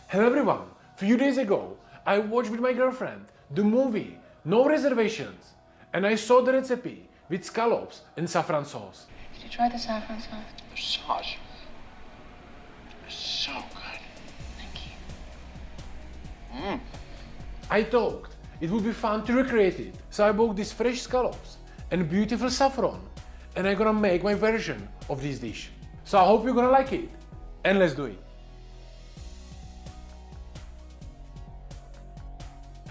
Hello everyone! Few days ago, I watched with my girlfriend the movie No Reservations, and I saw the recipe with scallops and saffron sauce. Did you try the saffron sauce? The sauce is so good. Thank you. I thought it would be fun to recreate it, so I bought these fresh scallops and beautiful saffron, and I'm gonna make my version of this dish. So I hope you're gonna like it, and let's do it.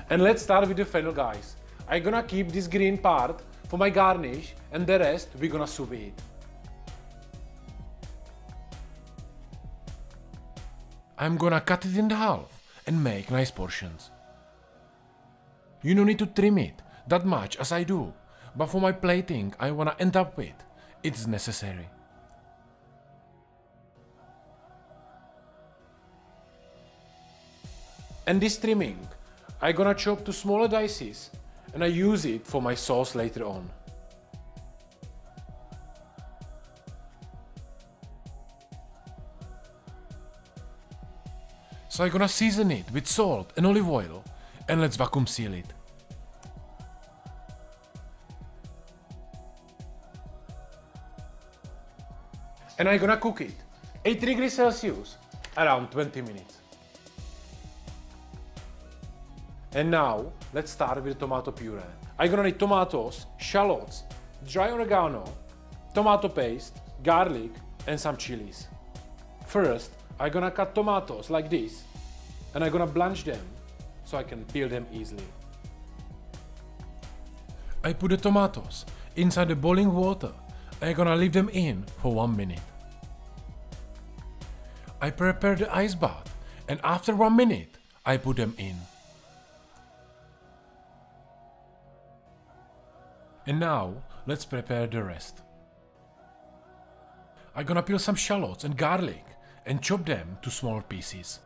And let's start with the fennel, guys. I'm gonna keep this green part for my garnish, and the rest we're gonna sous vide. I'm gonna cut it in half and make nice portions. You don't need to trim it that much as I do, but for my plating I wanna end up with, it's necessary. And this trimming, I'm gonna chop to smaller dices and I use it for my sauce later on. So I'm gonna season it with salt and olive oil and let's vacuum seal it. And I'm gonna cook it 80 degrees Celsius around 20 minutes. And now, let's start with tomato puree. I'm gonna need tomatoes, shallots, dry oregano, tomato paste, garlic, and some chilies. First, I'm gonna cut tomatoes like this, and I'm gonna blanch them so I can peel them easily. I put the tomatoes inside the boiling water, and I'm gonna leave them in for 1 minute. I prepare the ice bath, and after 1 minute, I put them in. And now, let's prepare the rest. I'm gonna peel some shallots and garlic and chop them to smaller pieces.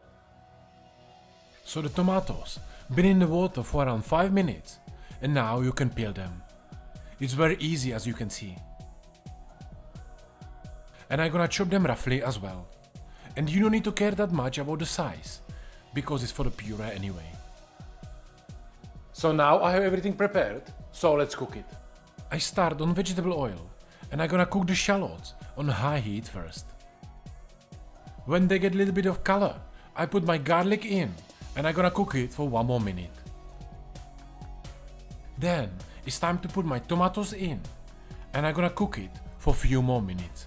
So the tomatoes been in the water for around 5 minutes and now you can peel them. It's very easy as you can see. And I'm gonna chop them roughly as well. And you don't need to care that much about the size because it's for the puree anyway. So now I have everything prepared, so let's cook it. I start on vegetable oil and I'm gonna cook the shallots on high heat first. When they get a little bit of color, I put my garlic in and I'm gonna cook it for 1 more minute. Then it's time to put my tomatoes in and I'm gonna cook it for a few more minutes.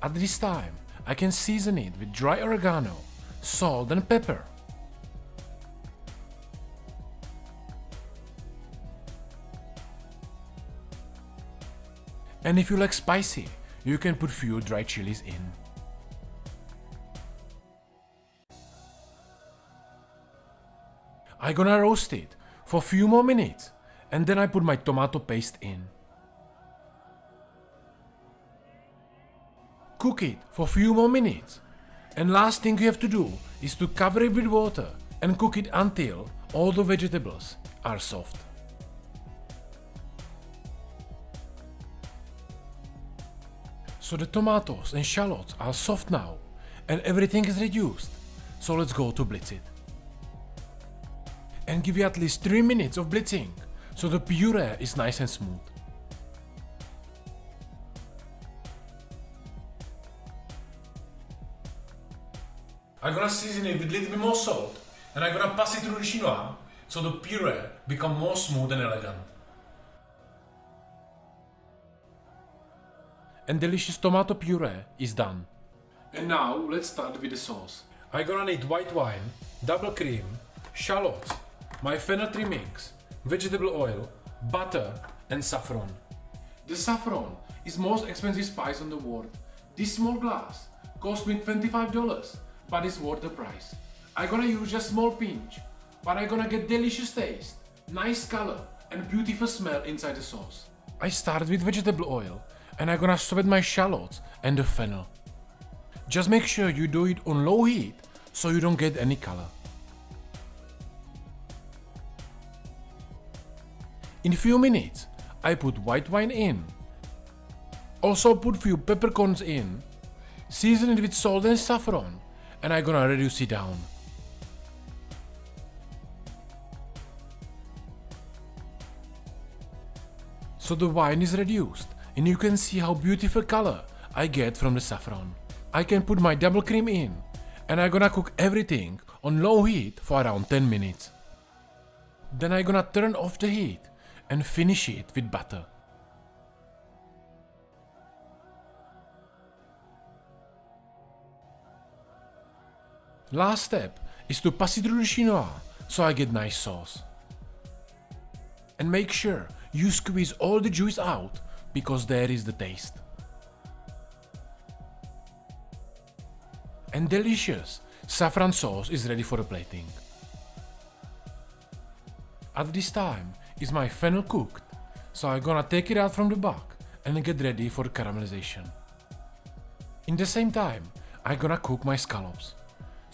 At this time, I can season it with dry oregano, salt and pepper. And if you like spicy, you can put few dry chilies in. I'm gonna roast it for a few more minutes and then I put my tomato paste in. Cook it for a few more minutes. And last thing you have to do is to cover it with water and cook it until all the vegetables are soft. So the tomatoes and shallots are soft now and everything is reduced. So let's go to blitz it. And give it at least 3 minutes of blitzing so the puree is nice and smooth. I'm gonna season it with a little bit more salt and I'm gonna pass it through the chinois so the puree become more smooth and elegant. And delicious tomato puree is done. And now let's start with the sauce. I'm gonna need white wine, double cream, shallots, my fennel trimmings, vegetable oil, butter and saffron. The saffron is most expensive spice on the world. This small glass cost me $25, but it's worth the price. I'm gonna use just small pinch, but I'm gonna get delicious taste, nice color and beautiful smell inside the sauce. I start with vegetable oil and I'm gonna spread my shallots and the fennel. Just make sure you do it on low heat so you don't get any color. In a few minutes, I put white wine in. Also put few peppercorns in. Season it with salt and saffron and I'm gonna reduce it down. So the wine is reduced and you can see how beautiful color I get from the saffron. I can put my double cream in and I'm gonna cook everything on low heat for around 10 minutes. Then I'm gonna turn off the heat and finish it with butter. Last step is to pass it through the chinois so I get nice sauce. And make sure you squeeze all the juice out because there is the taste. And delicious saffron sauce is ready for the plating. At this time is my fennel cooked, so I'm gonna take it out from the bag and get ready for caramelization. In the same time, I'm gonna cook my scallops.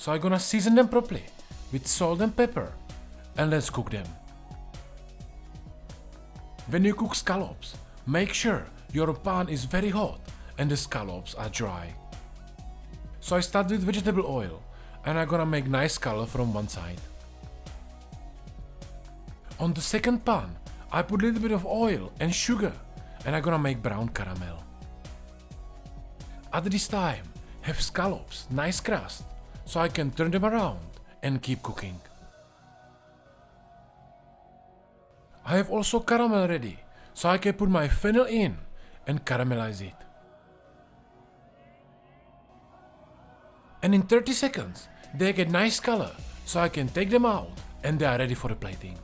So I'm gonna season them properly with salt and pepper and let's cook them. When you cook scallops, make sure your pan is very hot and the scallops are dry. So I start with vegetable oil and I'm gonna make nice color from one side. On the second pan, I put a little bit of oil and sugar and I'm gonna make brown caramel. At this time, have scallops, nice crust, so I can turn them around and keep cooking. I have also caramel ready, so I can put my fennel in and caramelize it. And in 30 seconds, they get nice color, so I can take them out and they are ready for the plating.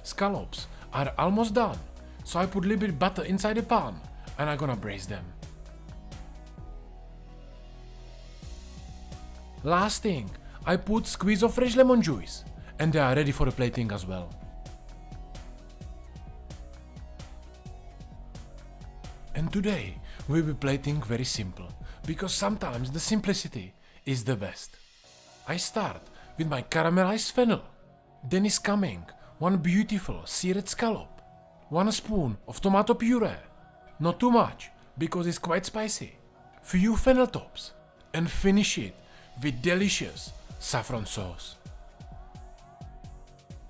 Scallops are almost done, so I put a little bit of butter inside the pan and I'm gonna braise them. Last thing, I put squeeze of fresh lemon juice and they are ready for the plating as well. And today we'll be plating very simple because sometimes the simplicity is the best. I start with my caramelized fennel. Then is coming one beautiful seared scallop, 1 spoon of tomato puree, not too much because it's quite spicy, few fennel tops, and finish it with delicious saffron sauce.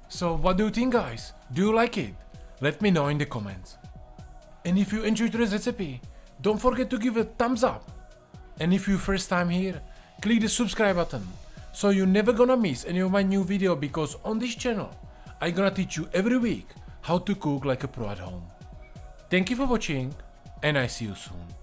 So what do you think, guys? Do you like it? Let me know in the comments. And if you enjoyed this recipe, don't forget to give it a thumbs up. And if you're first time here, click the subscribe button so you're never gonna miss any of my new video because on this channel I'm gonna teach you every week how to cook like a pro at home. Thank you for watching and I see you soon.